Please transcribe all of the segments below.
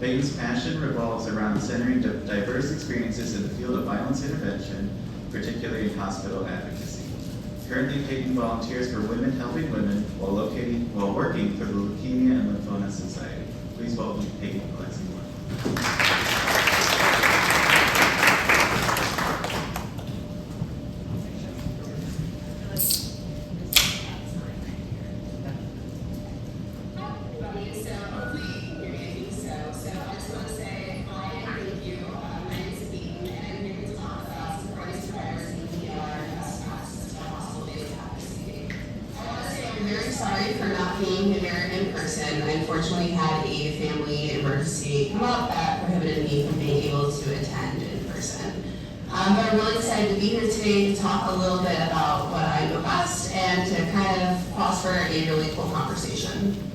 Payton's passion revolves around centering diverse experiences in the field of violence intervention, particularly in hospital advocacy. Currently, Payton volunteers for Women Helping Women while working for the Leukemia and Lymphoma Society. Please welcome Payton Alexi-Moore. Sorry for not being here in person. I unfortunately had a family emergency come up that prohibited me from being able to attend in person. But I'm really excited to be here today to talk a little bit about what I know best and to kind of foster a really cool conversation.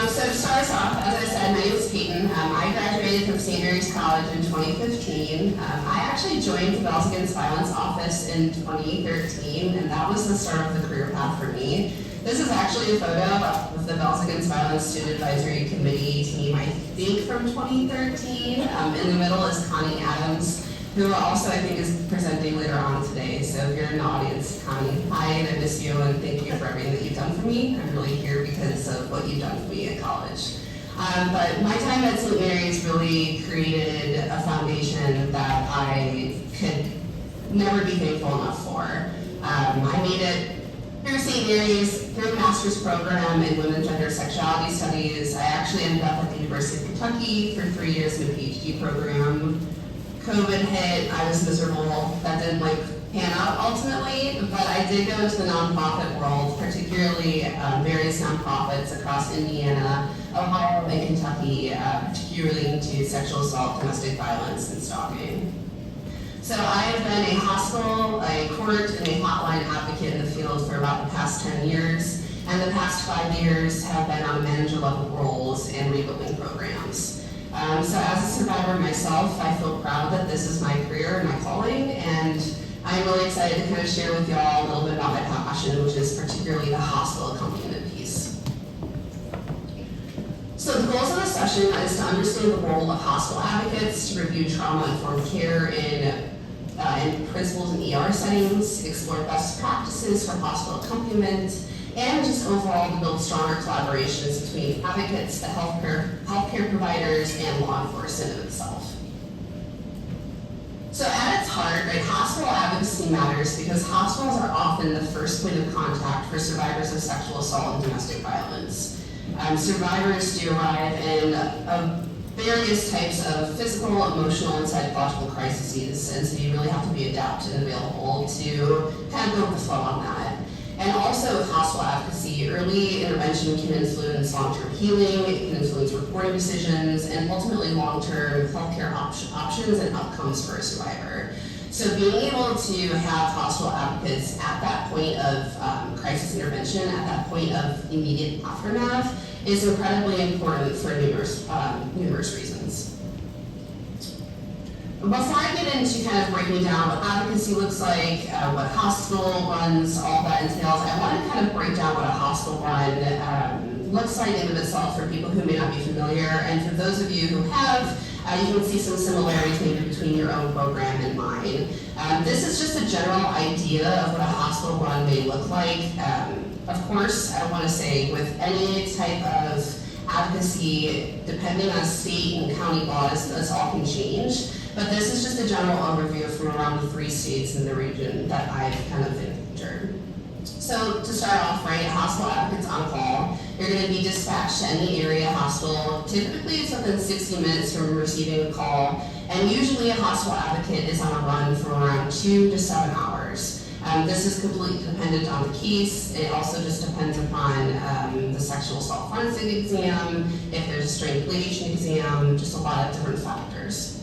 So to start us off, as I said, my name is Payton. I graduated from St. Mary's College in 2015. I actually joined the Bells Against Violence office in 2013, and that was the start of the career path for me. This is actually a photo of the Bells Against Violence Student Advisory Committee team, I think from 2013. In the middle is Connie Adams, who also I think is presenting later on today. So if you're in the audience, Connie, hi, and I miss you, and thank you for everything that you've done for me. I'm really here because of what you've done for me at college. But my time at St. Mary's really created a foundation that I could never be thankful enough for. I made it through St. Mary's, through a master's program in women's gender sexuality studies. I actually ended up at the University of Kentucky for 3 years in a PhD program. COVID hit, I was miserable. That didn't pan out ultimately, but I did go into the nonprofit world, particularly various nonprofits across Indiana, Ohio, and Kentucky, particularly into sexual assault, domestic violence, and stalking. So I have been a hospital, a court, and a hotline advocate in the field for about the past 10 years, and the past 5 years have been on manager level roles and rebuilding programs. So as a survivor myself, I feel proud that this is my career and my calling, and I'm really excited to kind of share with y'all a little bit about my passion, which is particularly the hospital accompaniment piece. So the goals of this session is to understand the role of hospital advocates, to review trauma-informed care in principals in ER settings, explore best practices for hospital accompaniment, and just overall to build stronger collaborations between advocates, the healthcare providers, and law enforcement itself. So at its heart, right, hospital advocacy matters because hospitals are often the first point of contact for survivors of sexual assault and domestic violence. Survivors do arrive in various types of physical, emotional, and psychological crises, and so you really have to be adapted and available to kind of go with the flow on that. And also with hospital advocacy, early intervention can influence long-term healing, it can influence reporting decisions, and ultimately long-term healthcare options and outcomes for a survivor. So being able to have hospital advocates at that point of crisis intervention, at that point of immediate aftermath, is incredibly important for numerous reasons. Before I get into kind of breaking down what advocacy looks like, what hospital runs, all that entails, I want to kind of break down what a hospital run looks like in of itself for people who may not be familiar, and for those of you who have, you can see some similarities maybe between your own program and mine. This is just a general idea of what a hospital run may look like. Of course, I want to say with any type of advocacy, depending on state and county laws, this all can change. But this is just a general overview from around the 3 states in the region that I've kind of encountered. So to start off, right, hospital advocates on call, you're going to be dispatched to any area hospital. Typically it's within 60 minutes from receiving a call, and usually a hospital advocate is on a run for around 2 to 7 hours. This is completely dependent on the case. It also just depends upon the sexual assault forensic exam, if there's a strangulation exam, just a lot of different factors.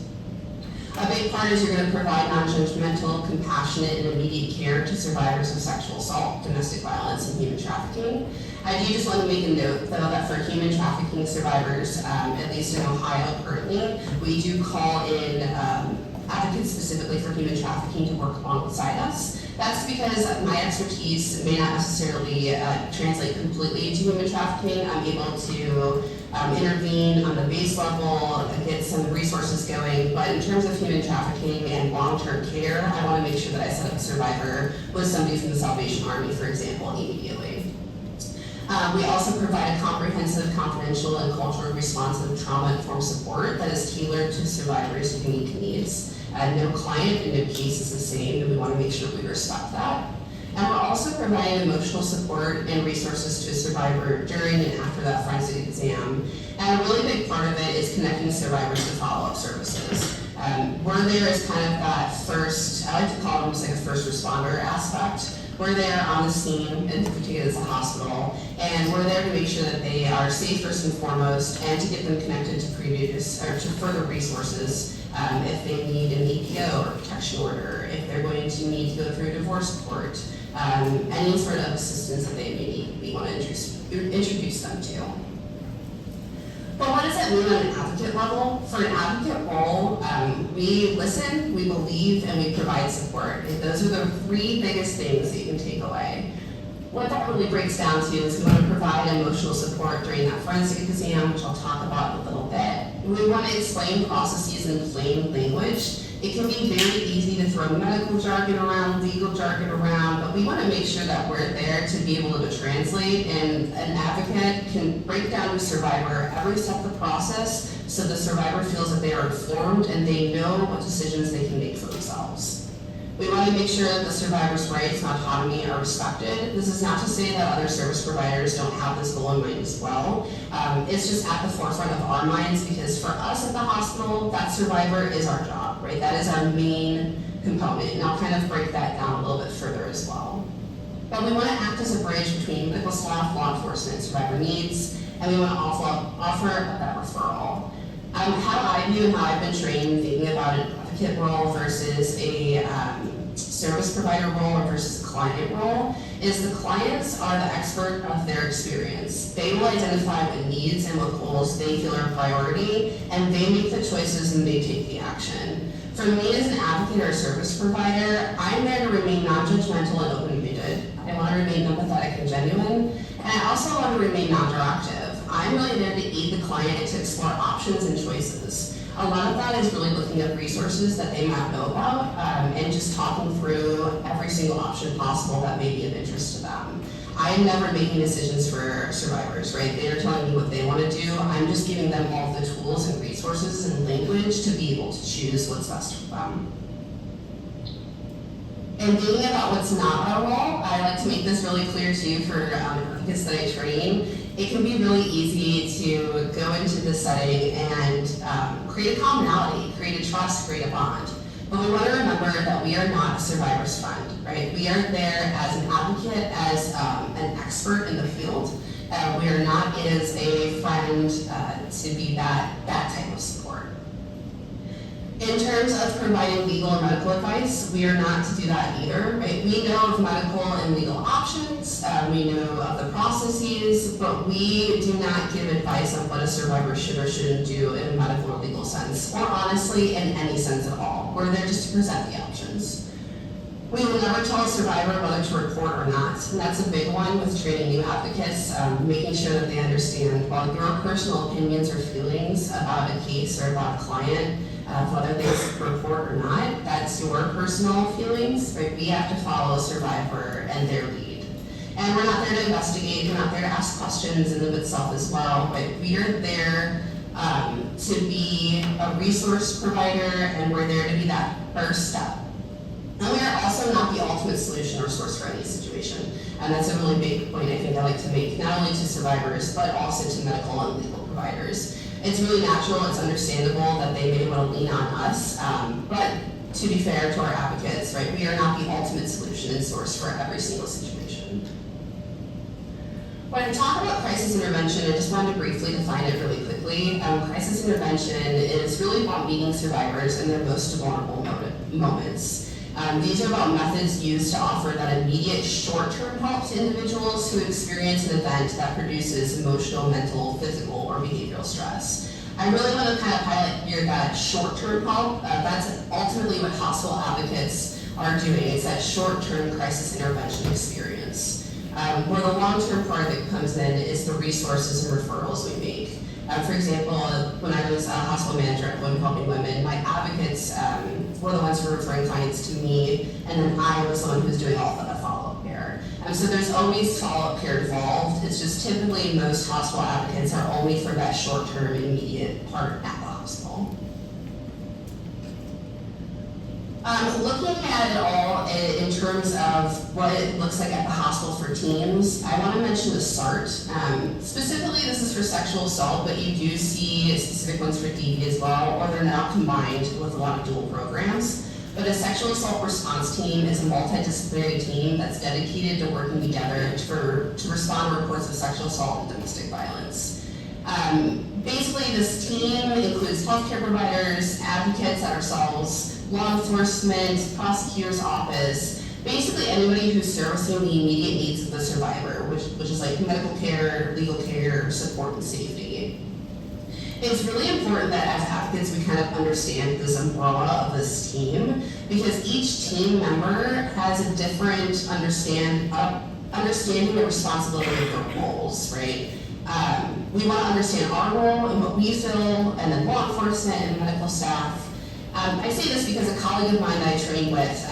A big part is you're going to provide non-judgmental, compassionate, and immediate care to survivors of sexual assault, domestic violence, and human trafficking. I do just want to make a note, though, that for human trafficking survivors, at least in Ohio currently, we do call in advocates specifically for human trafficking to work alongside us. That's because my expertise may not necessarily translate completely to human trafficking. I'm able to intervene on the base level, get some resources going, but in terms of human trafficking and long-term care, I want to make sure that I set up a survivor with somebody from the Salvation Army, for example, immediately. We also provide a comprehensive, confidential, and culturally responsive trauma-informed support that is tailored to survivors' unique needs. No client and no case is the same, and we want to make sure we respect that. And we're also providing emotional support and resources to a survivor during and after that forensic exam. And a really big part of it is connecting survivors to follow-up services. We're there as kind of that first, I like to call it almost like a first responder aspect. We're there on the scene, in particular as a hospital, and we're there to make sure that they are safe first and foremost, and to get them connected to previous or to further resources if they need an EPO or protection order, if they're going to need to go through a divorce court, any sort of assistance that they may need, we want to introduce them to. But what does that mean on an advocate level? For an advocate role, we listen, we believe, and we provide support. And those are the three biggest things that you can take away. What that really breaks down to is we want to provide emotional support during that forensic exam, which I'll talk about in a little bit. We want to explain processes in plain language. It can be very easy to throw medical jargon around, legal jargon around, but we want to make sure that we're there to be able to translate, and an advocate can break down to a survivor every step of the process so the survivor feels that they are informed and they know what decisions they can make for themselves. We want to make sure that the survivor's rights and autonomy are respected. This is not to say that other service providers don't have this goal in mind as well. It's just at the forefront of our minds because for us at the hospital, that survivor is our job, right? That is our main component, and I'll kind of break that down a little bit further as well. But we want to act as a bridge between medical staff, law enforcement, and survivor needs, and we want to offer that referral. How I view and how I've been trained thinking about an advocate role versus a service provider role or versus a client role is the clients are the expert of their experience. They will identify what needs and what goals they feel are a priority, and they make the choices and they take the action. For me as an advocate or a service provider, I'm there to remain non-judgmental and open-minded. I want to remain empathetic and genuine, and I also want to remain non-directive. I'm really there to aid the client to explore options and choices. A lot of that is really looking at resources that they might know about and just talking through every single option possible that may be of interest to them. I am never making decisions for survivors, right? They are telling me what they want to do. I'm just giving them all the tools and resources and language to be able to choose what's best for them. And thinking about what's not our role, I like to make this really clear too for advocates that I train. It can be really easy to go into the setting and create a commonality, create a trust, create a bond. But we want to remember that we are not a survivor's friend, right? We are there as an advocate, as an expert in the field. We are not as a friend to be that type of support. In terms of providing legal and medical advice, we are not to do that either, right? We know of medical and legal options, we know of the processes, but we do not give advice on what a survivor should or shouldn't do in a medical or legal sense, or honestly in any sense at all. We're there just to present the options. We will never tell a survivor whether to report or not, and that's a big one with training new advocates, making sure that they understand while your personal opinions or feelings about a case or about a client, whether they report or not, that's your personal feelings, right? We have to follow a survivor and their lead. And we're not there to investigate, we're not there to ask questions in and of itself as well, but we are there to be a resource provider, and we're there to be that first step. And we are also not the ultimate solution or source for any situation. And that's a really big point I think I like to make, not only to survivors, but also to medical and legal providers. It's really natural, it's understandable that they may want to lean on us, but to be fair to our advocates, right, we are not the ultimate solution and source for every single situation. When I talk about crisis intervention, I just wanted to briefly define it really quickly. Crisis intervention is really about meeting survivors in their most vulnerable moments. These are about methods used to offer that immediate short-term help to individuals who experience an event that produces emotional, mental, physical, or behavioral stress. I really want to kind of highlight here that short-term help, that's ultimately what hospital advocates are doing is that short-term crisis intervention experience. Where the long-term part of it comes in is the resources and referrals we make. For example, when I was a hospital manager at Women Helping Women, my advocates were the ones who were referring clients to me, and then I was the one who was doing all of the follow-up care. So there's always follow-up care involved. It's just typically most hospital advocates are only for that short-term, immediate part at the hospital. Looking at it all in terms of what it looks like at the hospital for teams, I want to mention the SART. Specifically, this is for sexual assault, but you do see specific ones for DV as well, or they're now combined with a lot of dual programs. But a sexual assault response team is a multidisciplinary team that's dedicated to working together to respond to reports of sexual assault and domestic violence. Basically, this team includes healthcare providers, advocates like ourselves, law enforcement, prosecutor's office, basically anybody who's servicing the immediate needs of the survivor, which is like medical care, legal care, support, and safety. It's really important that as advocates we kind of understand this umbrella of this team, because each team member has a different understanding and responsibility of their roles, right? We want to understand our role and what we feel, and then law enforcement and medical staff. I say this because a colleague of mine that I trained with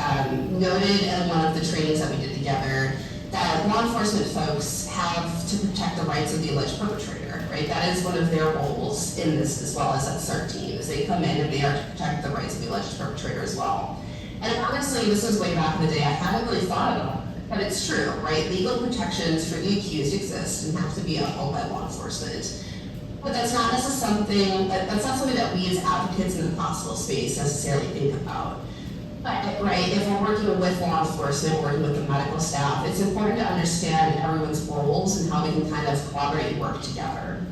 noted in one of the trainings that we did together that law enforcement folks have to protect the rights of the alleged perpetrator, right? That is one of their roles in this, as well as that SART team, is they come in and they are to protect the rights of the alleged perpetrator as well. And honestly, this was way back in the day, I hadn't really thought about it, but it's true, right? Legal protections for the accused exist and have to be upheld by law enforcement. But that's not something that we as advocates in the hospital space necessarily think about. But, right, if we're working with law enforcement, working with the medical staff, it's important to understand everyone's roles and how we can kind of collaborate and work together.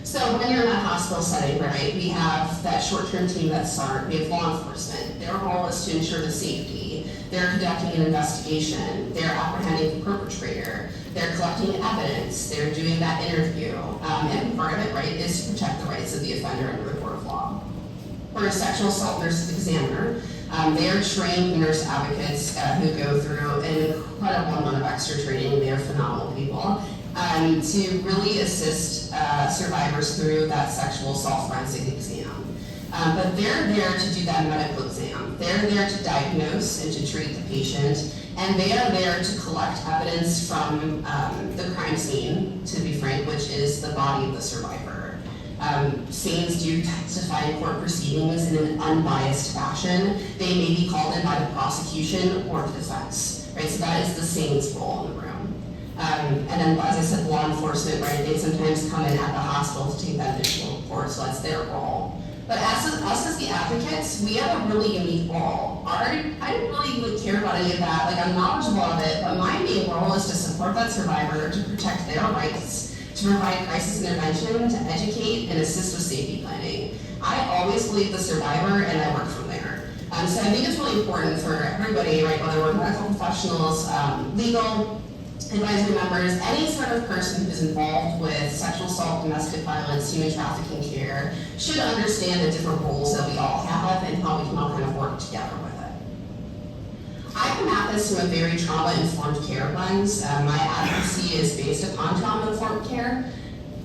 So when you're in that hospital setting, right, we have that short-term team that's SART, we have law enforcement. Their role is to ensure the safety. They're conducting an investigation. They're apprehending the perpetrator. They're collecting evidence. They're doing that interview. And part of it, right, is to protect the rights of the offender under the court of law. For a sexual assault nurse examiner, they are trained nurse advocates who go through an incredible amount of extra training. They are phenomenal people to really assist survivors through that sexual assault forensic exam. But they're there to do that medical exam. They're there to diagnose and to treat the patient, and they are there to collect evidence from the crime scene, to be frank, which is the body of the survivor. SANEs do testify in court proceedings in an unbiased fashion. They may be called in by the prosecution or the defense, right? So that is the SANE's role in the room. And then, as I said, law enforcement, right? They sometimes come in at the hospital to take that initial report, so that's their role. But us as the advocates, we have a really unique role. I don't really care about any of that. Like, I'm knowledgeable of it, but my main role is to support that survivor, to protect their rights, to provide crisis intervention, to educate and assist with safety planning. I always believe the survivor, and I work from there. So I think it's really important for everybody, right, whether we're medical professionals, legal advisory members, any sort of person who's involved with sexual assault, domestic violence, human trafficking care, should understand the different roles that we all have and how we can all kind of work together with it. I come at this from a very trauma-informed care lens. My advocacy is based upon trauma-informed care.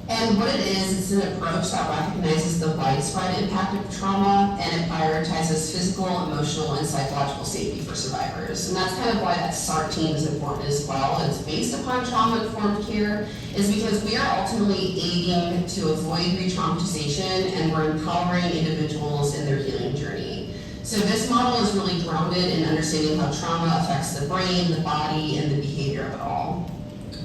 And what it is, it's an approach that recognizes the widespread impact of trauma, and it prioritizes physical, emotional, and psychological safety for survivors. And that's kind of why that SART team is important as well. It's based upon trauma-informed care, is because we are ultimately aiding to avoid re-traumatization, and we're empowering individuals in their healing journey. So this model is really grounded in understanding how trauma affects the brain, the body, and the behavior of it all.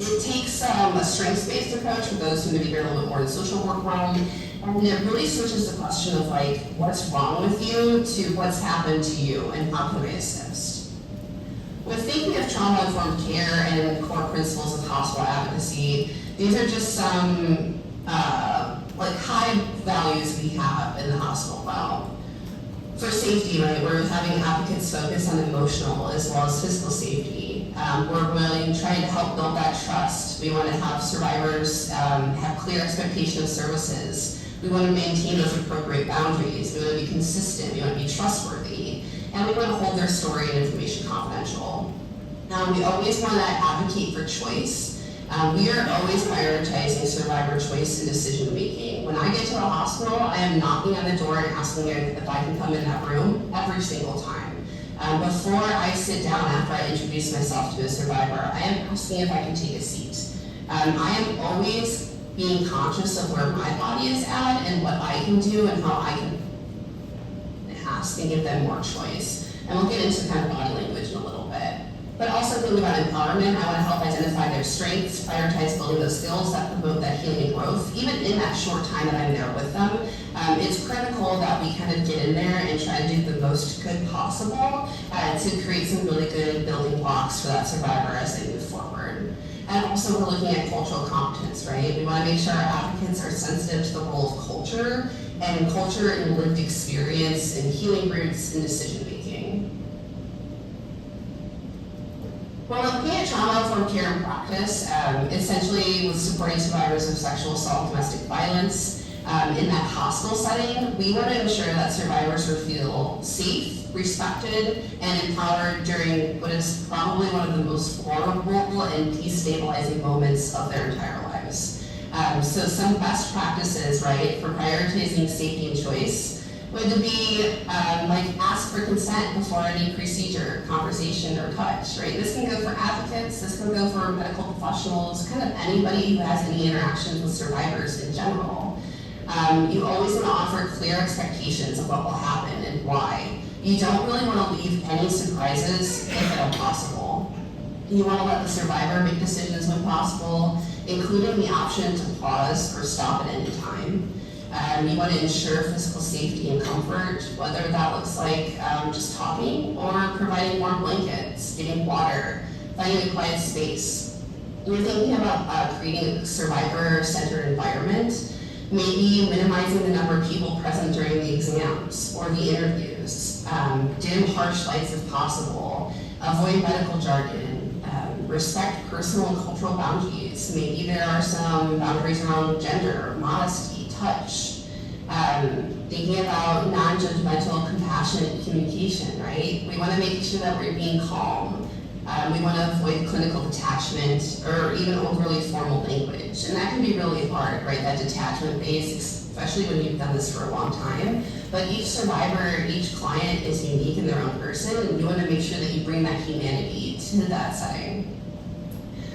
It takes a strengths-based approach for those who maybe are a little bit more in the social work realm, and it really switches the question of like, what's wrong with you to what's happened to you and how can I assist? With thinking of trauma-informed care and core principles of hospital advocacy, these are just some like high values we have in the hospital realm. For safety, right, we're having advocates focus on emotional as well as physical safety. We're really trying to help build that trust. We want to have survivors have clear expectation of services. We want to maintain those appropriate boundaries. We want to be consistent. We want to be trustworthy. And we want to hold their story and information confidential. We always want to advocate for choice. We are always prioritizing survivor choice and decision making. When I get to a hospital, I am knocking on the door and asking if I can come in that room every single time. Before I sit down after I introduce myself to a survivor, I am asking if I can take a seat. I am always being conscious of where my body is at and what I can do and how I can ask and give them more choice. And we'll get into kind of body language in a little bit. But also think about empowerment. I want to help identify their strengths, prioritize building those skills that promote that healing and growth. Even in that short time that I'm there with them, it's critical that we kind of get in there and try to do the most good possible to create some really good building blocks for that survivor as they move forward. And also we're looking at cultural competence, right? We want to make sure our advocates are sensitive to the role of culture and lived experience and healing roots and decision making. We're looking at trauma-informed care and practice, essentially with supporting survivors of sexual assault and domestic violence. In that hospital setting, we want to ensure that survivors will feel safe, respected, and empowered during what is probably one of the most vulnerable and destabilizing moments of their entire lives. So some best practices, right, for prioritizing safety and choice would be like ask for consent before any procedure, conversation, or touch, right? This can go for advocates, this can go for medical professionals, kind of anybody who has any interactions with survivors in general. You always want to offer clear expectations of what will happen and why. You don't really want to leave any surprises if at all possible. You want to let the survivor make decisions when possible, including the option to pause or stop at any time. You want to ensure physical safety and comfort, whether that looks like just talking or providing warm blankets, getting water, finding a quiet space. You're thinking about creating a survivor-centered environment, maybe minimizing the number of people present during the exams or the interviews, dim harsh lights if possible, avoid medical jargon, respect personal and cultural boundaries. Maybe there are some boundaries around gender, modesty, touch. Thinking about non-judgmental, compassionate communication, right? We want to make sure that we're being calm. We want to avoid clinical detachment or even overly formal language. And that can be really hard, right? That detachment base, especially when you've done this for a long time. But each survivor, each client is unique in their own person, and you want to make sure that you bring that humanity to that setting.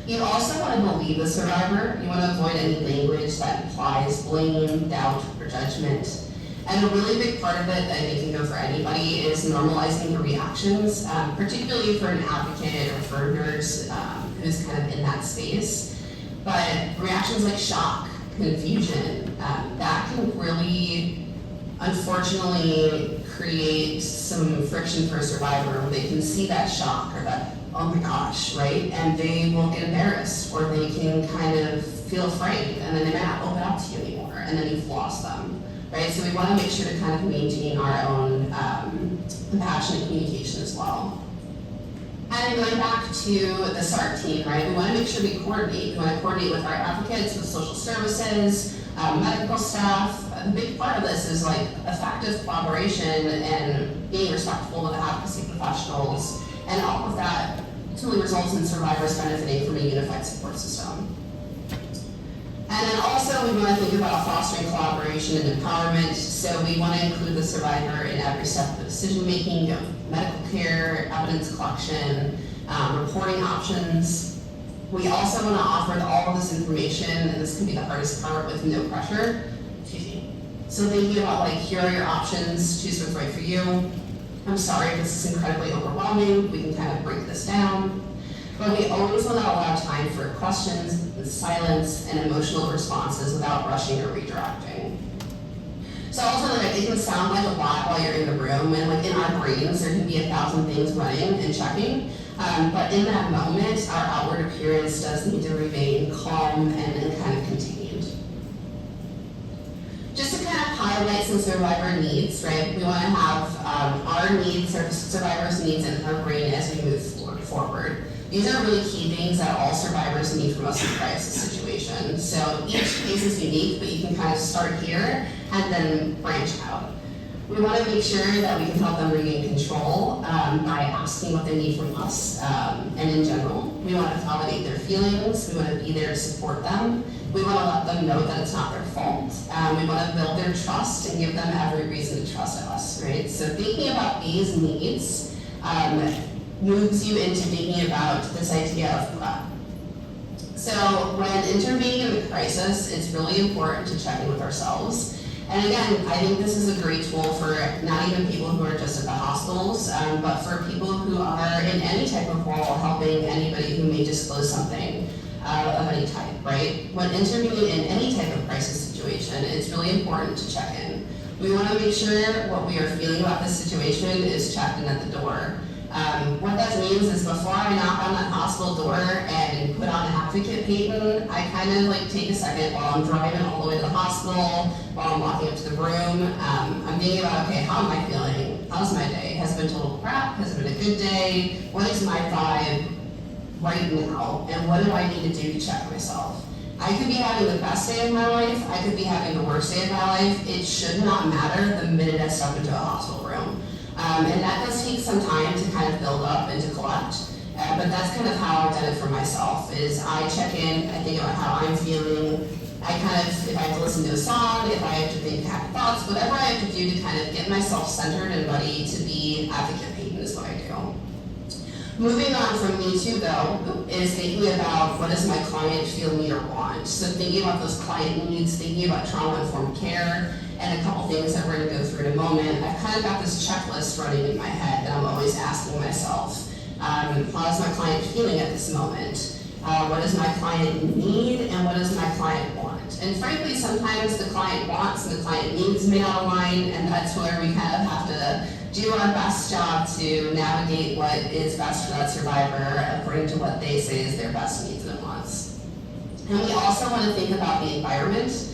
You also want to believe the survivor. You want to avoid any language that implies blame, doubt, or judgment. And a really big part of it, I think can go for anybody, is normalizing the reactions, particularly for an advocate or for a nurse who's kind of in that space. But reactions like shock, confusion, that can really, unfortunately, create some friction for a survivor when they can see that shock or that, oh my gosh, right? And they will get embarrassed, or they can kind of feel afraid, and then they might not open up to you anymore, and then you've lost them, right? So we want to make sure to kind of maintain our own compassionate communication as well. And going back to the SART team, right? We want to make sure we coordinate. We want to coordinate with our advocates, with social services, medical staff. A big part of this is like effective collaboration and being respectful with advocacy professionals, and all of that ultimately results in survivors benefiting from a unified support system. And then also we want to think about fostering collaboration and empowerment. So we want to include the survivor in every step of the decision making, medical care, evidence collection, reporting options. We also want to offer all of this information, and this can be the hardest part, with no pressure. So thinking about like, here are your options, choose what's right for you. I'm sorry if this is incredibly overwhelming, we can kind of break this down. But we always want to allow time for questions, and silence, and emotional responses without rushing or redirecting. So also, like, it can sound like a lot while you're in the room, and like in our brains, there can be 1,000 things running and checking. But in that moment, our outward appearance does need to remain calm and kind of contained. Just to kind of highlight some survivor needs, right? We want to have our needs, or survivors' needs in our brain as we move forward. These are really key things that all survivors need from us in a crisis situation. So each case is unique, but you can kind of start here and then branch out. We want to make sure that we can help them regain control by asking what they need from us. And in general, we want to validate their feelings. We want to be there to support them. We want to let them know that it's not their fault. We want to build their trust and give them every reason to trust us, right? So thinking about these needs moves you into thinking about this idea of prep. So when intervening in the crisis, it's really important to check in with ourselves. And again, I think this is a great tool for not even people who are just at the hospitals, but for people who are in any type of role helping anybody who may disclose something of any type, right? When intervening in any type of crisis situation, it's really important to check in. We want to make sure what we are feeling about this situation is checked in at the door. What that means is before I knock on that hospital door and put on Advocate Payton, I kind of like take a second while I'm driving all the way to the hospital, while I'm walking up to the room. I'm thinking about, okay, how am I feeling? How's my day? Has it been total crap? Has it been a good day? What is my vibe right now? And what do I need to do to check myself? I could be having the best day of my life. I could be having the worst day of my life. It should not matter the minute I step into a hospital room. And that does take some time to kind of build up and to collect. But that's kind of how I've done it for myself, is I check in, I think about how I'm feeling. I kind of, if I have to listen to a song, if I have to think happy thoughts, whatever I have to do to kind of get myself centered and ready to be Advocate Payton is what I do. Moving on from me too, though, is thinking about what does my client feel, need, or want. So thinking about those client needs, thinking about trauma-informed care, and a couple things that we're going to go through in a moment. I've kind of got this checklist running in my head that I'm always asking myself. How is my client feeling at this moment? What does my client need, and what does my client want? And frankly, sometimes the client wants and the client needs may not align, and that's where we kind of have to do our best job to navigate what is best for that survivor according to what they say is their best needs and wants. And we also want to think about the environment.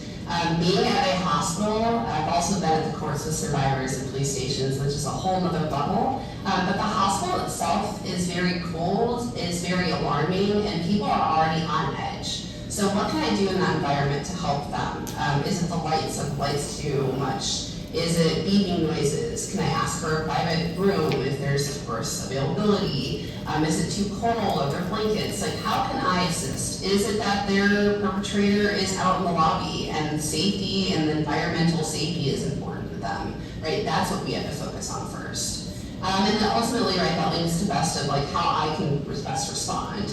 Being at a hospital, I've also been at the courts with survivors and police stations, which is a whole other level. But the hospital itself is very cold, is very alarming, and people are already on edge. So what can I do in that environment to help them? Is it the lights? Are the lights too much? Is it beeping noises? Can I ask for a private room if there's, of course, availability? Is it too cold? Are there blankets? Like, how can I assist? Is it that their perpetrator is out in the lobby and safety and the environmental safety is important to them, right? That's what we have to focus on first. And then ultimately, right, that links to best of like how I can best respond.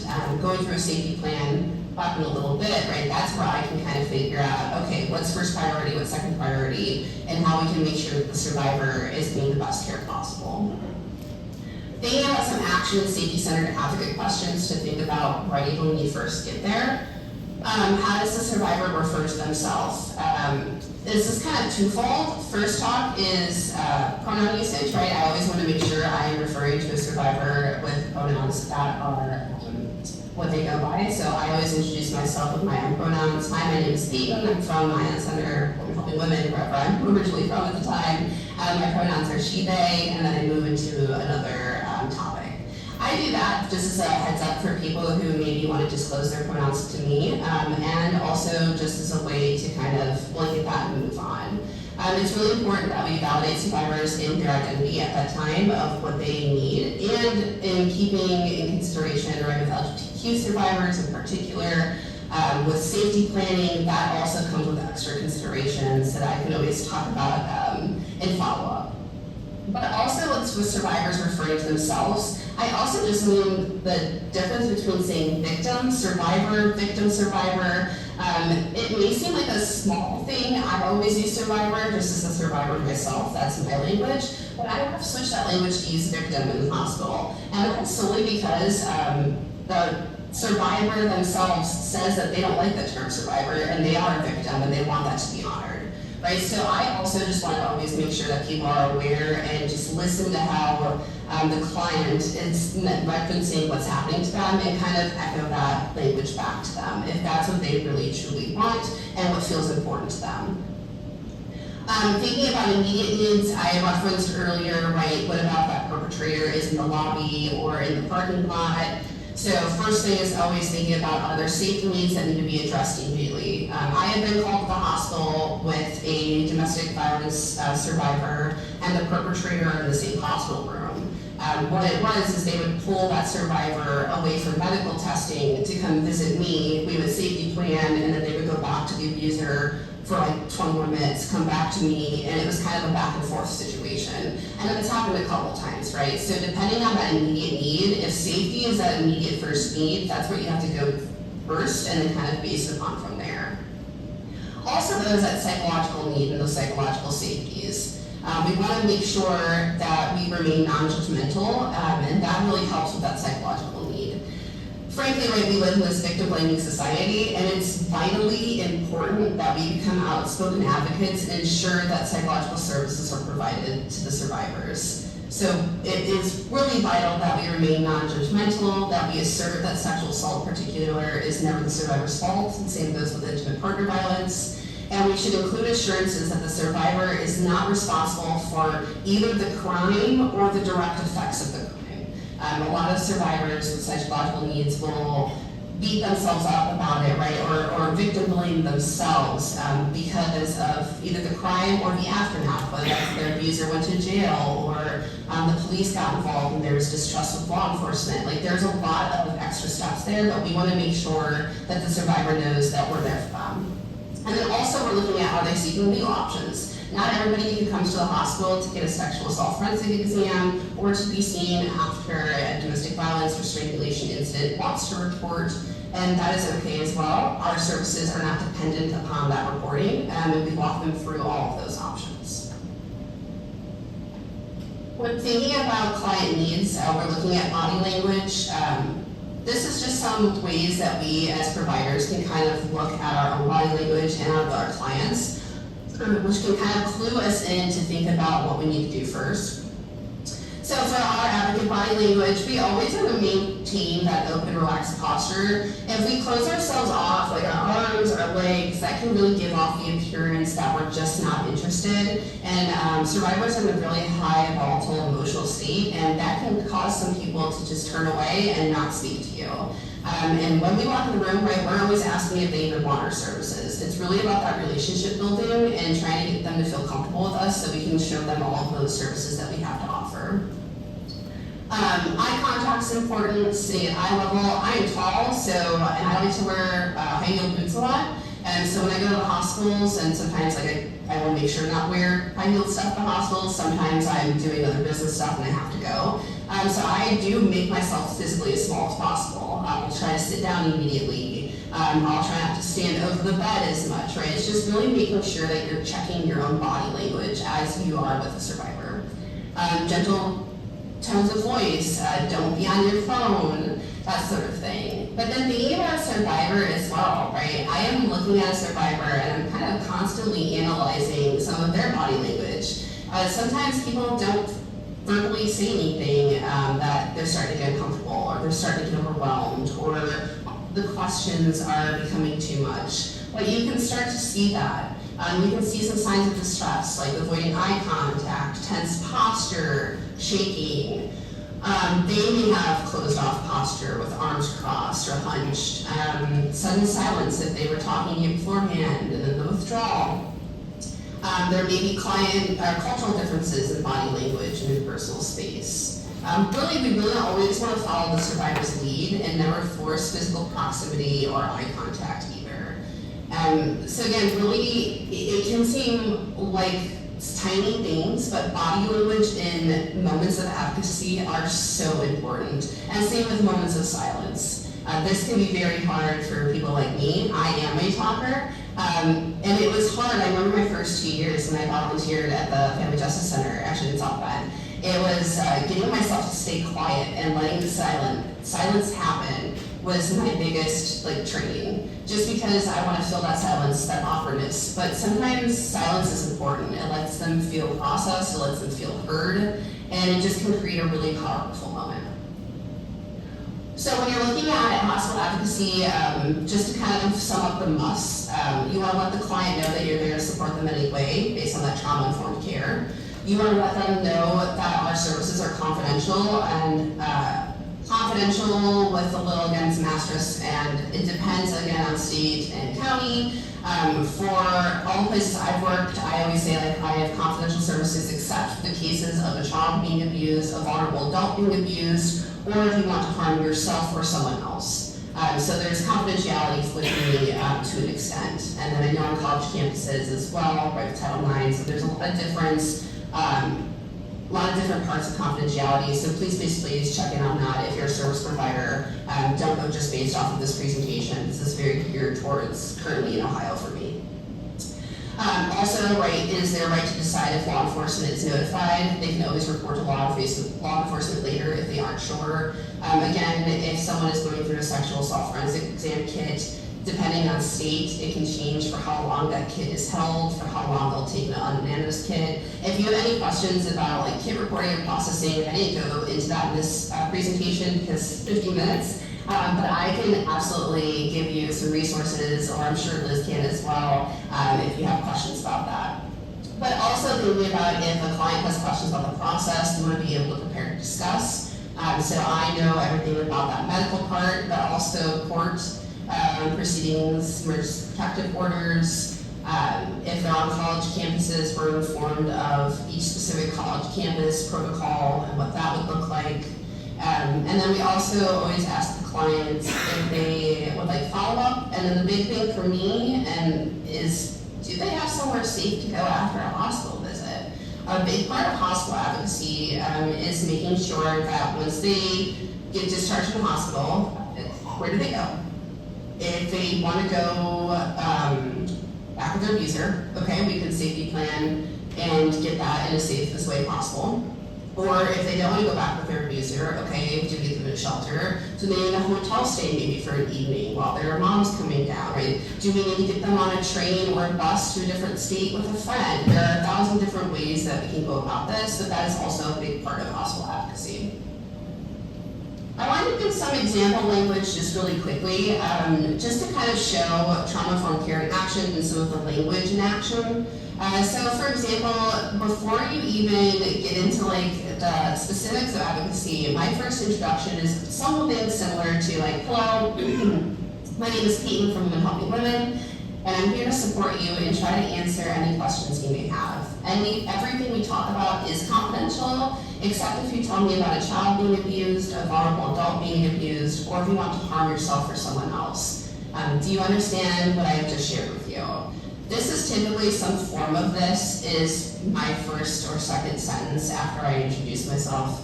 Going through a safety plan, talking a little bit, right, that's where I can kind of figure out, okay, what's first priority, what's second priority, and how we can make sure that the survivor is being the best care possible. Thinking about some action safety-centered advocate questions to think about right when you first get there. How does the survivor refer to themselves? This is kind of twofold. First talk is pronoun usage, right? I always want to make sure I am referring to a survivor with pronouns that are what they go by. So I always introduce myself with my own pronouns. Hi, my name is Payton. I'm from Ion Center, Helping Women, wherever I'm originally from at the time. My pronouns are she, they, and then I move into another topic. I do that just as a heads up for people who maybe want to disclose their pronouns to me, and also just as a way to kind of blanket that and move on. It's really important that we validate survivors in their identity at that time of what they need, and in keeping in consideration, right, with LGBTQ survivors in particular, with safety planning, that also comes with extra considerations that I can always talk about and follow up. But also with survivors referring to themselves, I also just mean the difference between saying victim, survivor, it may seem like a small thing. I always use survivor just as a survivor myself, that's my language, but I have switched that language to use victim in the hospital. And that's solely because the survivor themselves says that they don't like the term survivor and they are a victim and they want that to be honored. Right, so I also just want to always make sure that people are aware and just listen to how the client is referencing what's happening to them and kind of echo that language back to them if that's what they really truly want and what feels important to them. Thinking about immediate needs, I referenced earlier, right, what about that perpetrator is in the lobby or in the parking lot? So first thing is always thinking about other safety needs that need to be addressed immediately. I have been called to the hospital with a domestic violence survivor and the perpetrator in the same hospital room. What it was is they would pull that survivor away from medical testing to come visit me. We would safety plan, and then they would go back to the abuser for like 20 more minutes, come back to me, and it was kind of a back and forth situation. And it's happened a couple times, right? So depending on that immediate need, if safety is that immediate first need, that's what you have to go first and then kind of base it on from there. Also, there's that psychological need and those psychological safeties. We want to make sure that we remain non-judgmental, and that really helps with that psychological need. Frankly, right, we live in this victim-blaming society, and it's vitally important that we become outspoken advocates and ensure that psychological services are provided to the survivors. So it is really vital that we remain non-judgmental, that we assert that sexual assault in particular is never the survivor's fault, and same goes with intimate partner violence. And we should include assurances that the survivor is not responsible for either the crime or the direct effects of the crime. A lot of survivors with psychological needs will beat themselves up about it, right, or victim blame themselves because of either the crime or the aftermath, whether their abuser went to jail or the police got involved and there's distrust of law enforcement. Like, there's a lot of extra steps there, but we want to make sure that the survivor knows that we're there for them. And then also we're looking at, are they seeking legal options? Not everybody who comes to the hospital to get a sexual assault forensic exam or to be seen after a domestic violence or strangulation incident wants to report, and that is okay as well. Our services are not dependent upon that reporting, and we walk them through all of those options. When thinking about client needs, we're looking at body language. This is just some ways that we as providers can kind of look at our own body language and our clients, which can kind of clue us in to think about what we need to do first. So for our advocate body language, we always want to maintain that open, relaxed posture. If we close ourselves off, like our arms, our legs, that can really give off the appearance that we're just not interested. And survivors are in a really high, volatile emotional state, and that can cause some people to just turn away and not speak to you. And when we walk in the room, right, we're always asking if they even want our services. It's really about that relationship building and trying to get them to feel comfortable with us so we can show them all of those services that we have to offer. Eye contact's important, stay at eye level. I am tall, and I like to wear high-heel boots a lot. And so when I go to the hospitals, and sometimes I will make sure not wear high-heeled stuff at the hospitals. Sometimes I'm doing other business stuff and I have to go. So I do make myself physically as small as possible. I'll try to sit down immediately. I'll try not to stand over the bed as much, right? It's just really making sure that you're checking your own body language as you are with a survivor. Gentle tones of voice, don't be on your phone, that sort of thing. But then thinking about a survivor as well, right? I am looking at a survivor and I'm kind of constantly analyzing some of their body language. Sometimes people don't verbally say anything that they're starting to get uncomfortable or they're starting to get overwhelmed or the questions are becoming too much. But you can start to see that. You can see some signs of distress, like avoiding eye contact, tense posture, shaking. They may have closed off posture with arms crossed or hunched, sudden silence if they were talking to you beforehand, and then the withdrawal. There may be client or cultural differences in body language and in personal space. We really always want to follow the survivor's lead and never force physical proximity or eye contact either. So again, really, it can seem like tiny things, but body language in moments of advocacy are so important. And same with moments of silence. This can be very hard for people like me. I am a talker, and it was hard. I remember my first 2 years when I volunteered at the Family Justice Center, actually in South Bend. It was getting myself to stay quiet and letting the silence happen was my biggest training. Just because I want to feel that silence, that awkwardness. But sometimes silence is important. It lets them feel processed, it lets them feel heard, and it just can create a really powerful moment. So when you're looking at hospital advocacy, just to kind of sum up the musts, you want to let the client know that you're there to support them in any way based on that trauma-informed care. You want to let them know that our services are confidential and confidential with a little, again, some asterisks, and it depends, again, on state and county. For all the places I've worked, I always say, like, I have confidential services except for the cases of a child being abused, a vulnerable adult being abused, or if you want to harm yourself or someone else. So there's confidentiality with me to an extent. And then I know on college campuses as well, right, with Title IX, so there's a lot of difference, a lot of different parts of confidentiality. So please check in on that if you're a service provider. Don't go just based off of this presentation. This is very geared towards currently in Ohio for me. Also, right, it is their right to decide if law enforcement is notified. They can always report to law enforcement later if they aren't sure. Again, if someone is going through a sexual assault forensic exam kit, depending on state, it can change for how long that kit is held, for how long they'll take an unanimous kit. If you have any questions about like kit reporting and processing, I didn't go into that in this presentation because 15 minutes. But I can absolutely give you some resources, or I'm sure Liz can as well, if you have questions about that. But also thinking about if a client has questions about the process, you want to be able to prepare to discuss. So I know everything about that medical part, but also court proceedings, emergency protective orders. If they're on college campuses, we're informed of each specific college campus protocol and what that would look like. And then we also always ask the clients if they would like follow-up. And then the big thing for me is, do they have somewhere safe to go after a hospital visit? A big part of hospital advocacy is making sure that once they get discharged from the hospital, where do they go? If they want to go back with their abuser, okay, we can safety plan and get that in the safest way possible. Or if they don't want to go back with their abuser, okay, do we get them in a shelter? Do they need a hotel stay maybe for an evening while their mom's coming down, right? Do we need to get them on a train or a bus to a different state with a friend? There are 1,000 different ways that we can go about this, but that is also a big part of hospital advocacy. I wanted to give some example language just really quickly, just to kind of show trauma-informed care in action and some of the language in action. So for example, before you even get into like the specifics of advocacy, my first introduction is something similar to like, hello, my name is Payton from Women Helping Women, and I'm here to support you and try to answer any questions you may have. Everything we talk about is confidential, except if you tell me about a child being abused, a vulnerable adult being abused, or if you want to harm yourself or someone else. Do you understand what I have just shared with you? This is typically some form of this is my first or second sentence after I introduce myself.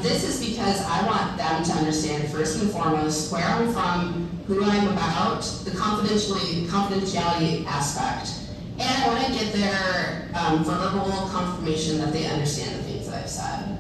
This is because I want them to understand first and foremost where I'm from, who I'm about, the confidentiality aspect, and I want to get their verbal confirmation that they understand the things that I've said.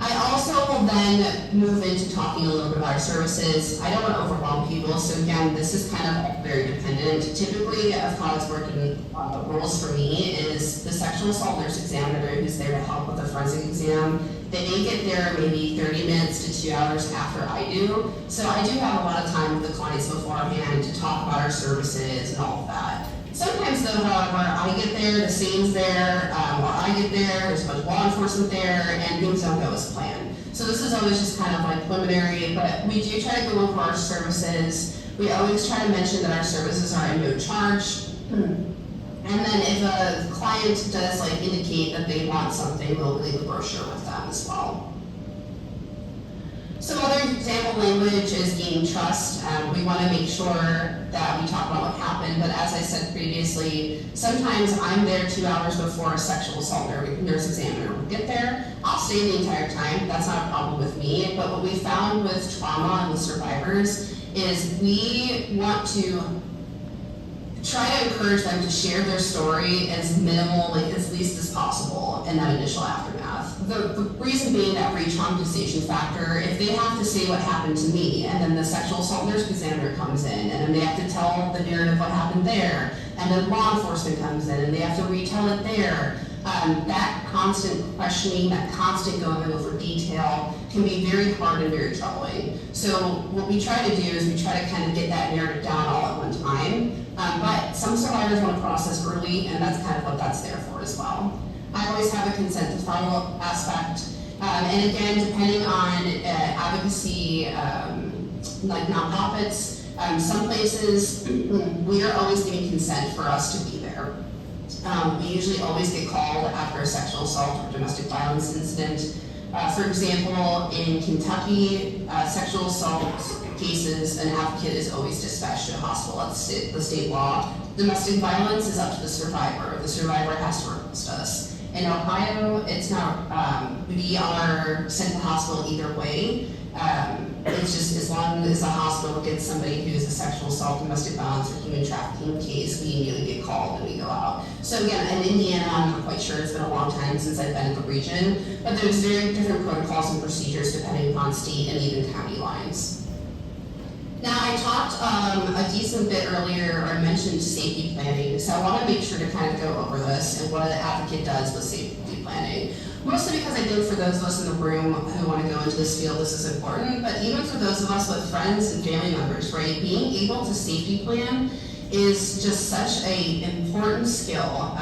I also will then move into talking a little bit about our services. I don't want to overwhelm people, so again, this is kind of very dependent. Typically, of how it's working roles for me is the sexual assault nurse examiner who's there to help with the forensic exam. They may get there maybe 30 minutes to 2 hours after I do. So I do have a lot of time with the clients beforehand to talk about our services and all of that. Sometimes though, however, I get there, the scene's there, or I get there, there's a bunch of law enforcement there, and things don't go as planned. So this is always just kind of like preliminary, but we do try to go over our services. We always try to mention that our services are at no charge. And then if a client does like indicate that they want something, we'll leave a brochure with them as well. Some other example language is gaining trust. We want to make sure that we talk about what happened, but as I said previously, sometimes I'm there 2 hours before a sexual assault nurse examiner will get there. I'll stay the entire time, that's not a problem with me, but what we found with trauma and with survivors is we want to try to encourage them to share their story as minimal, like as least as possible in that initial aftermath. The reason being that re-traumatization factor, if they have to say what happened to me, and then the sexual assault nurse examiner comes in, and then they have to tell the narrative what happened there, and then law enforcement comes in, and they have to retell it there, that constant questioning, that constant going over detail can be very hard and very troubling. So what we try to do is we try to kind of get that narrative down all at one time. But some survivors want to process early, and that's kind of what that's there for as well. I always have a consent to follow-up aspect. And again, depending on advocacy, like nonprofits, some places, we are always giving consent for us to be there. We usually always get called after a sexual assault or domestic violence incident. For example, in Kentucky, sexual assault cases, an advocate is always dispatched to a hospital. That's the state law. Domestic violence is up to the survivor. The survivor has to request us. In Ohio, it's not, we are sent to the hospital either way. It's just as long as the hospital gets somebody who's a sexual assault, domestic violence, or human trafficking case, we immediately get called and we go out. So again, in Indiana, I'm not quite sure, it's been a long time since I've been in the region, but there's very different protocols and procedures depending upon state and even county lines. Now, I talked a decent bit earlier, or I mentioned safety planning, so I want to make sure to kind of go over this and what an advocate does with safety planning. Mostly because I think for those of us in the room who want to go into this field, this is important, but even for those of us with friends and family members, right, being able to safety plan is just such an important skill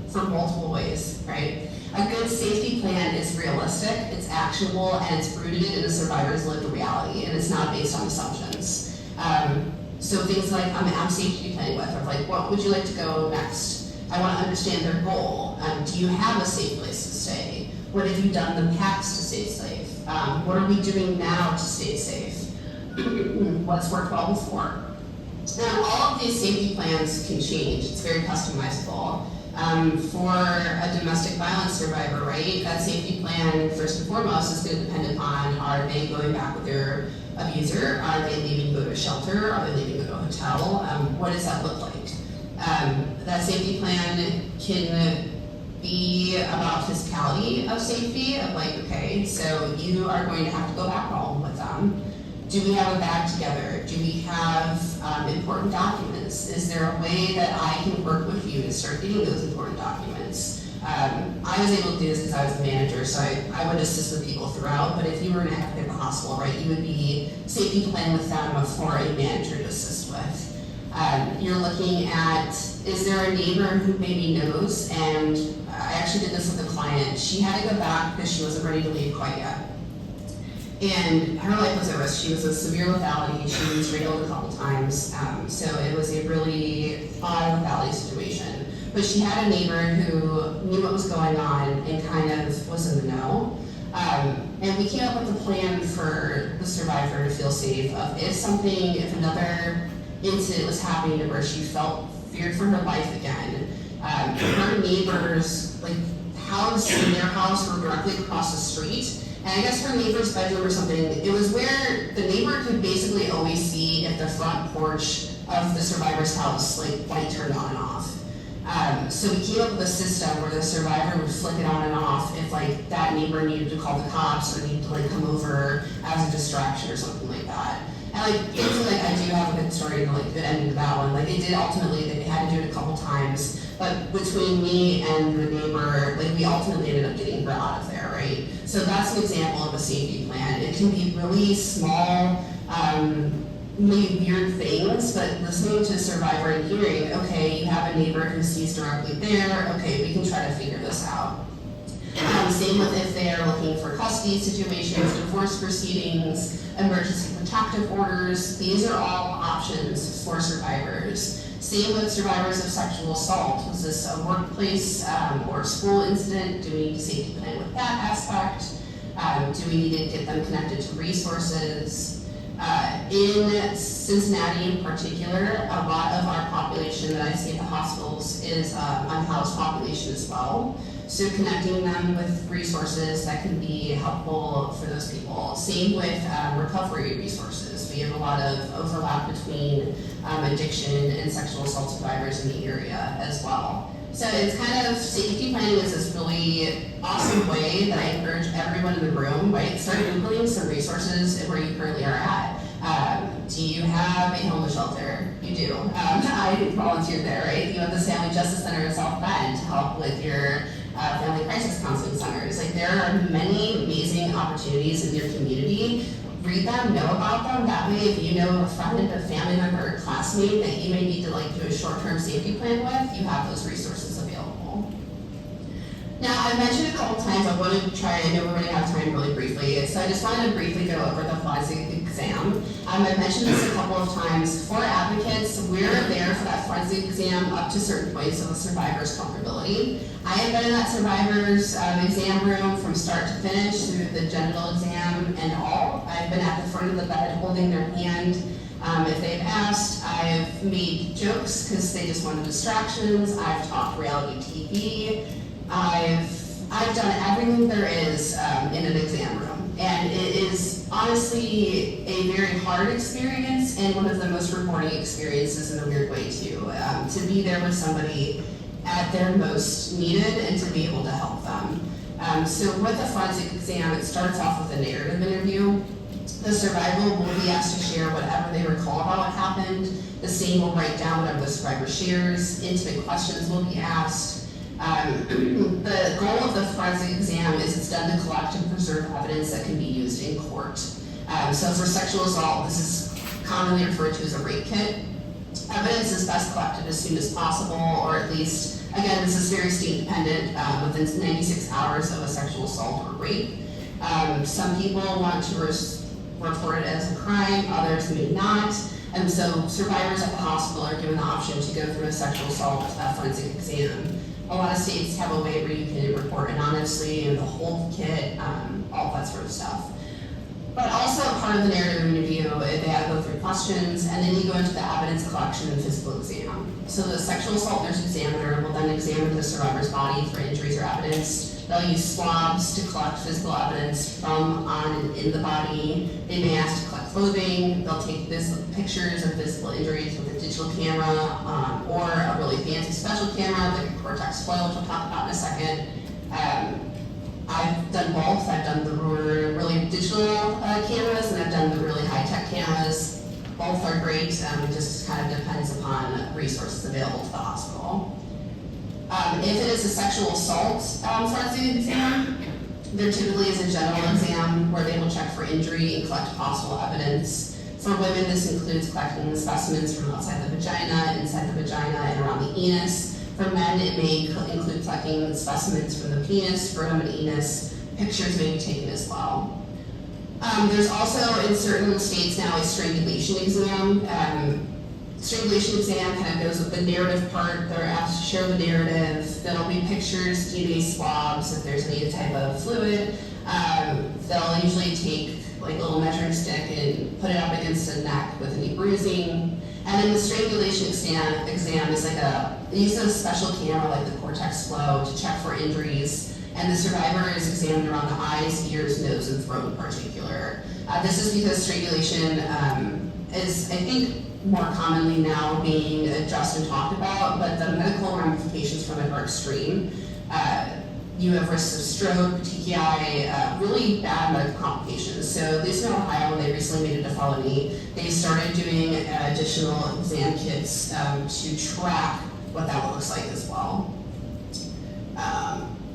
for multiple ways, right? A good safety plan is realistic, it's actionable, and it's rooted in the survivor's lived reality, and it's not based on assumptions. So things like I'm safety planning with, or like, what would you like to go next? I want to understand their goal. Do you have a safe place to stay? What have you done in the past to stay safe? What are we doing now to stay safe? What's worked well before? Now, all of these safety plans can change. It's very customizable. For a domestic violence survivor, right, that safety plan, first and foremost, is going to depend upon, are they going back with their abuser? Are they leaving to go to a shelter? Are they leaving to go to a hotel? What does that look like? That safety plan can be about physicality of safety, of like, okay, so you are going to have to go back home with them. Do we have a bag together? Do we have important documents? Is there a way that I can work with you to start getting those important documents? I was able to do this because I was a manager, so I would assist with people throughout, but if you were an advocate at the hospital, right, you would be safety planning with them for a manager to assist with. You're looking at, is there a neighbor who maybe knows? And I actually did this with a client. She had to go back because she wasn't ready to leave quite yet. And her life was at risk. She was a severe lethality. She was radioed a couple times. So it was a really odd lethality situation. But she had a neighbor who knew what was going on and kind of was in the know. And we came up with a plan for the survivor to feel safe of if another incident was happening to her, she felt feared for her life again. Her neighbors, like, house in their house were directly across the street. And I guess her neighbor's bedroom or something, it was where the neighbor could basically always see if the front porch of the survivor's house, like, light turned on and off. So we came up with a system where the survivor would flick it on and off if, like, that neighbor needed to call the cops or needed to, like, come over as a distraction or something like that. And, like, thankfully, like, I do have a good story and, like, good ending to that one. Like, it did ultimately, they had to do it a couple times, but between me and the neighbor, like, we ultimately ended up getting her out of there, right? So that's an example of a safety plan. It can be really small, maybe weird things, but listening to a survivor and hearing, okay, you have a neighbor who sees directly there, okay, we can try to figure this out. Same with if they are looking for custody situations, divorce proceedings, emergency protective orders. These are all options for survivors. Same with survivors of sexual assault. Was this a workplace or school incident? Do we need to safety plan with that aspect? Do we need to get them connected to resources? In Cincinnati in particular, a lot of our population that I see at the hospitals is unhoused population as well. So connecting them with resources that can be helpful for those people. Same with recovery resources. We have a lot of overlap between addiction and sexual assault survivors in the area as well. So it's kind of, safety planning is this really awesome way that I encourage everyone in the room, right? Start Googling some resources where you currently are at. Do you have a homeless shelter? You do. I volunteered there, right? You have the Family Justice Center in South Bend to help with your family crisis counseling centers. Like, there are many amazing opportunities in your community. Read them, know about them. That way, if you know a friend, a family member, or a classmate that you may need to, like, do a short-term safety plan with, you have those resources available. Now, I mentioned a couple times, I want to try, I know we're running out of time really briefly, so I just wanted to briefly go over the forensic exam. I mentioned this a couple of times. For advocates, we're there for that forensic exam up to certain points of a survivor's comfortability. I have been in that survivor's exam room from start to finish through the genital exam and all. I've been at the front of the bed holding their hand. If they've asked, I've made jokes because they just wanted distractions. I've talked reality TV. I've done everything there is in an exam room, and it is honestly a very hard experience and one of the most rewarding experiences in a weird way too. To be there with somebody at their most needed and to be able to help them. So with the forensic exam, it starts off with a narrative interview. The survivor will be asked to share whatever they recall about what happened. The scene will write down whatever the survivor shares. Intimate questions will be asked. The goal of the forensic exam is it's done to collect and preserve evidence that can be used in court. So for sexual assault, this is commonly referred to as a rape kit. Evidence is best collected as soon as possible, or at least, again, this is very state dependent, within 96 hours of a sexual assault or rape. Some people want to report it as a crime, others may not. And so survivors at the hospital are given the option to go through a sexual assault forensic exam. A lot of states have a way where you can report anonymously and the whole kit, all that sort of stuff. But also part of the narrative interview, they have to go through questions, and then you go into the evidence collection and physical exam. So the sexual assault nurse examiner will then examine the survivor's body for injuries or evidence. They'll use swabs to collect physical evidence from, on, and in the body. They may ask to collect clothing. They'll take pictures of physical injuries with a digital camera or a really fancy special camera like a Cortex foil, which we'll talk about in a second. I've done both. I've done the really digital cameras, and I've done the really high-tech cameras. Both are great. It just kind of depends upon resources available to the hospital. If it is a sexual assault forensic exam, there typically is a general exam where they will check for injury and collect possible evidence. For women, this includes collecting specimens from outside the vagina, inside the vagina, and around the anus. For men, it may include collecting specimens from the penis, scrotum, and anus. Pictures may be taken as well. There's also, in certain states now, a strangulation exam. Strangulation exam kind of goes with the narrative part. They're asked to share the narrative. There'll be pictures, DNA swabs, if there's any type of fluid. They'll usually take like a little measuring stick and put it up against the neck with any bruising. And then the strangulation exam is like they use a special camera like the Cortex flow to check for injuries. And the survivor is examined around the eyes, ears, nose, and throat in particular. This is because strangulation is, I think, more commonly now being addressed and talked about, but the medical ramifications from it are extreme. You have risks of stroke, TKI, really bad medical complications. So at least in Ohio, when they recently made it a felony, they started doing additional exam kits to track what that looks like as well.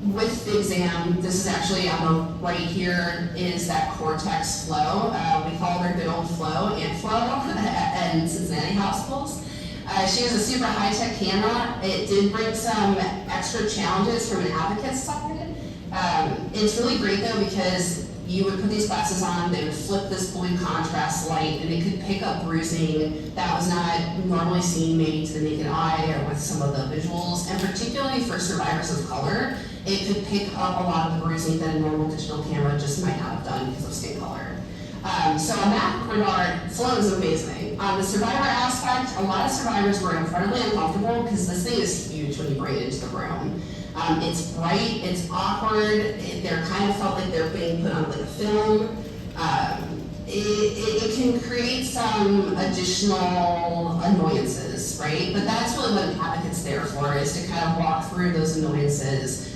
With the exam, this is actually on the right here is that Cortex flow. We call her good old Flo, Aunt Flo, at Cincinnati hospitals. She has a super high-tech camera. It did bring some extra challenges from an advocate's side. It's really great though because you would put these glasses on, they would flip this blue contrast light, and it could pick up bruising that was not normally seen maybe to the naked eye or with some of the visuals, and particularly for survivors of color, it could pick up a lot of the bruising that a normal digital camera just might not have done because of skin color. So on that regard, Flo is amazing. On the survivor aspect, a lot of survivors were incredibly uncomfortable because this thing is huge when you bring it into the room. It's bright, it's awkward, they're kind of felt like they're being put on like a film. It can create some additional annoyances, right? But that's really what an advocate's there for, is to kind of walk through those annoyances,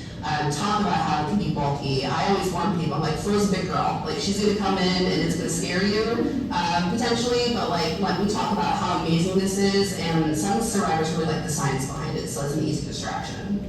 talk about how it can be bulky. I always warn people, I'm like, Flo's a big girl. Like, she's gonna come in and it's gonna scare you, potentially, but like, let me talk about how amazing this is, and some survivors really like the science behind it, so it's an easy distraction.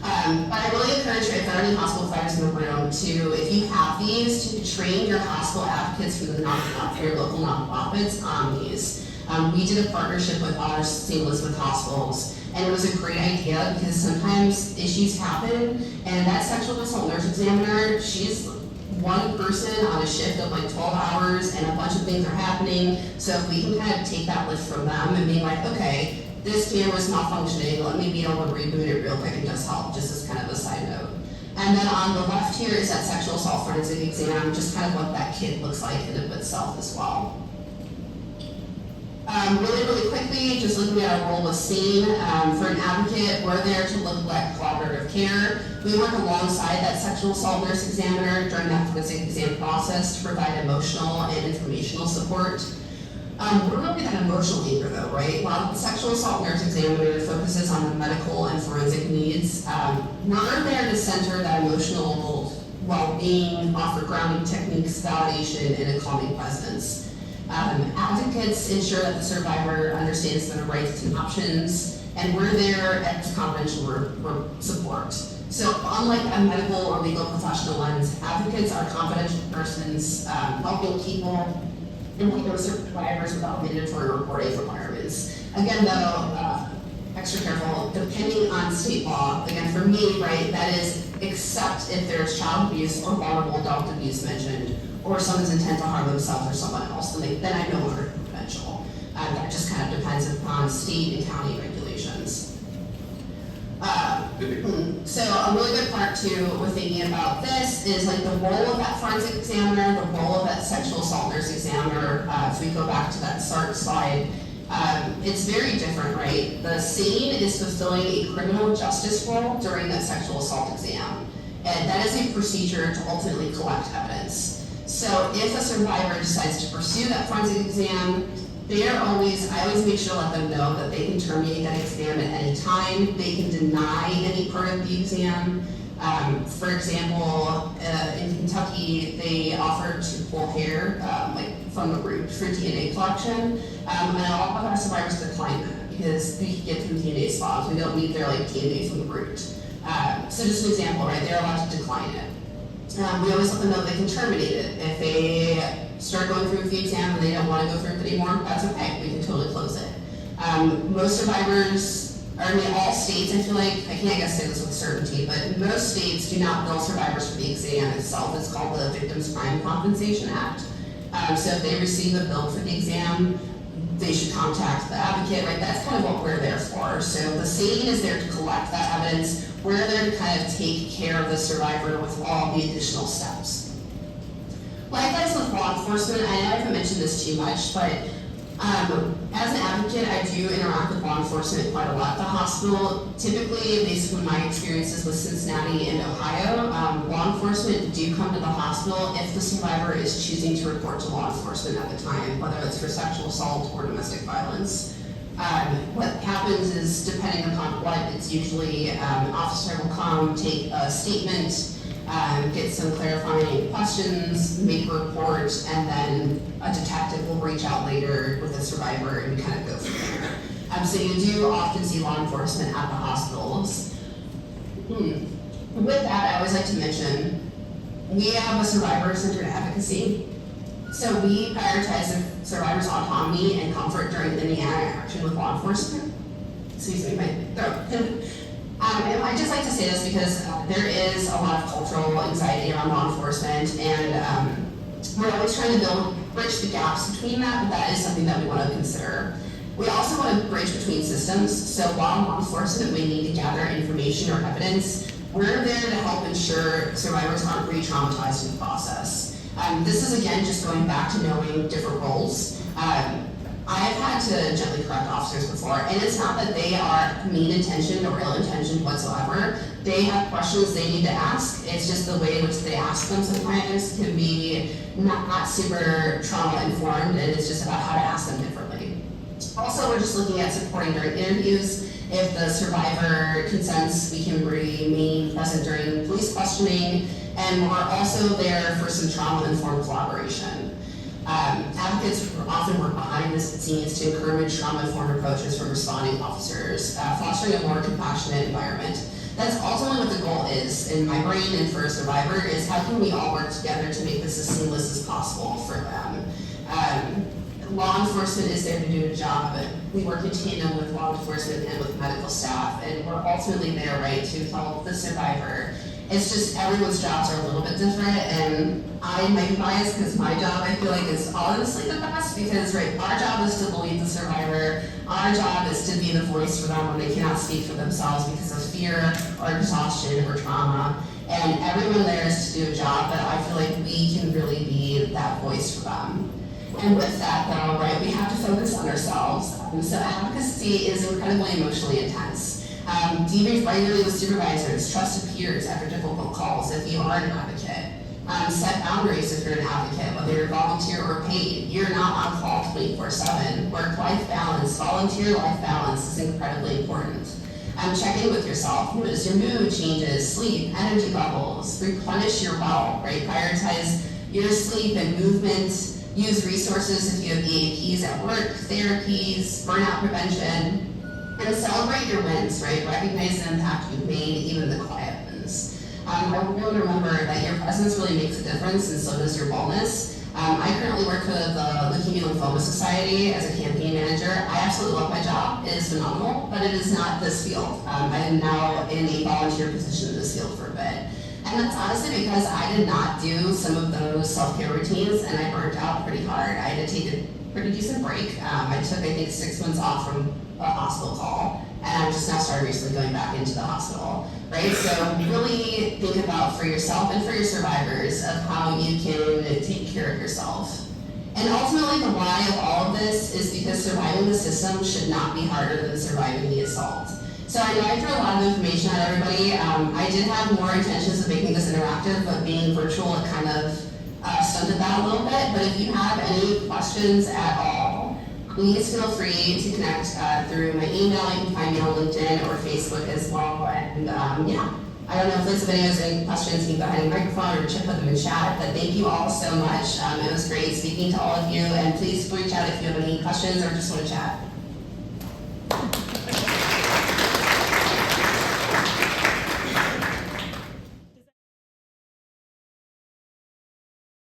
But I really encourage you, if there are any hospital providers in the room, to, if you have these, to train your hospital advocates for your local nonprofits on these. We did a partnership with our St. Elizabeth hospitals, and it was a great idea because sometimes issues happen, and that sexual assault nurse examiner, she's one person on a shift of like 12 hours and a bunch of things are happening. So if we can kind of take that lift from them and being like, okay, this camera's malfunctioning, let me be able to reboot it real quick and just help, just as kind of a side note. And then on the left here is that sexual assault forensic exam, just kind of what that kid looks like in and of itself as well. Really quickly, just looking at our role with SANE, for an advocate, we're there to look at collaborative care. We work alongside that sexual assault nurse examiner during that forensic exam process to provide emotional and informational support. We're really that emotional anchor though, right? While the sexual assault nurse examiner focuses on the medical and forensic needs, we're there to center that emotional well-being, offer grounding techniques, validation, and a calming presence. Advocates ensure that the survivor understands their rights and options, and we're there as confidential support. So unlike a medical or legal professional lens, advocates are confidential persons helping people and legal survivors without mandatory reporting requirements. Again though, extra careful, depending on state law, again for me, right, that is except if there's child abuse or vulnerable adult abuse mentioned, or someone's intent to harm themselves or someone else, then I no longer confidential. That just kind of depends upon state and county regulations. So a really good part too with thinking about this is like the role of that forensic examiner, the role of that sexual assault nurse examiner. If we go back to that start slide, it's very different, right? The SANE is fulfilling a criminal justice role during that sexual assault exam. And that is a procedure to ultimately collect evidence. So if a survivor decides to pursue that forensic exam, I always make sure to let them know that they can terminate that exam at any time. They can deny any part of the exam. For example, in Kentucky, they offer to pull hair from the root for DNA collection. And a lot of our survivors decline that because we can get them DNA swabs. We don't need their DNA from the root. So just an example, right? They're allowed to decline it. We always let them know they can terminate it. If they start going through the exam and they don't want to go through it anymore, that's okay. We can totally close it. Most survivors, all states, I feel like, I can't say this with certainty, but most states do not bill survivors for the exam itself. It's called the Victims' Crime Compensation Act. So if they receive a bill for the exam, they should contact the advocate, right? That's kind of what we're there for. So the SANE is there to collect that evidence. We're there to kind of take care of the survivor with all the additional steps. Likewise with law enforcement, I know I haven't mentioned this too much, but as an advocate, I do interact with law enforcement quite a lot at the hospital. Typically, at least from my experiences with Cincinnati and Ohio, law enforcement do come to the hospital if the survivor is choosing to report to law enforcement at the time, whether it's for sexual assault or domestic violence. What happens is, depending upon what, it's usually an officer will come, take a statement, get some clarifying questions, make a report, and then a detective will reach out later with the survivor and kind of go from there. So you do often see law enforcement at the hospitals. With that, I always like to mention, we have a survivor-centered advocacy. So we prioritize the survivor's autonomy and comfort during any interaction with law enforcement. Excuse me, my throat. And I just like to say this because there is a lot of cultural anxiety around law enforcement, and we're always trying to bridge the gaps between that, but that is something that we want to consider. We also want to bridge between systems, so while law enforcement may need to gather information or evidence, we're there to help ensure survivors aren't re-traumatized in the process. This is again just going back to knowing different roles. I've had to gently correct officers before, and it's not that they are mean-intentioned or ill-intentioned whatsoever. They have questions they need to ask. It's just the way in which they ask them sometimes can be not super trauma-informed, and it's just about how to ask them differently. Also, we're just looking at supporting during interviews. If the survivor consents, we can remain present during police questioning, and we're also there for some trauma-informed collaboration. Advocates often work behind the scenes to encourage trauma-informed approaches from responding officers, fostering a more compassionate environment. That's ultimately what the goal is in my brain and for a survivor, is how can we all work together to make this as seamless as possible for them. law enforcement is there to do a job. We work in tandem with law enforcement and with medical staff, and we're ultimately there, right, to help the survivor. It's just everyone's jobs are a little bit different, and I might be biased because my job I feel like is honestly the best because, right, our job is to believe the survivor. Our job is to be the voice for them when they cannot speak for themselves because of fear or exhaustion or trauma. And everyone there is to do a job, but I feel like we can really be that voice for them. And with that, though, right, we have to focus on ourselves. So advocacy is incredibly emotionally intense. Debrief regularly with supervisors, trusted peers after difficult calls if you are an advocate. Set boundaries if you're an advocate, whether you're volunteer or paid. You're not on call 24/7. Work-life balance, volunteer life balance is incredibly important. Check in with yourself. Notice your mood changes, sleep, energy levels, replenish your well, right? Prioritize your sleep and movement. Use resources if you have EAPs at work, therapies, burnout prevention, and celebrate your wins, right? Recognize the impact you've made, even the quiet wins. I want you to remember that your presence really makes a difference, and so does your wellness. I currently work for the Leukemia Lymphoma Society as a campaign manager. I absolutely love my job. It is phenomenal, but it is not this field. I am now in a volunteer position in this field for a bit. And that's honestly because I did not do some of those self-care routines, and I burnt out pretty hard. I had to take a pretty decent break. I took, I think, 6 months off from a hospital call, and I'm just now started recently going back into the hospital, right? So really think about for yourself and for your survivors of how you can take care of yourself. And ultimately, the why of all of this is because surviving the system should not be harder than surviving the assault. So I know I threw a lot of information at everybody. I did have more intentions of making this interactive, but being virtual, it kind of stunted that a little bit. But if you have any questions at all, please feel free to connect through my email. You can find me on LinkedIn or Facebook as well. And yeah, I don't know if Lisa has any questions. You can go ahead and microphone or put them in chat. But thank you all so much. It was great speaking to all of you. And please reach out if you have any questions or just want to chat.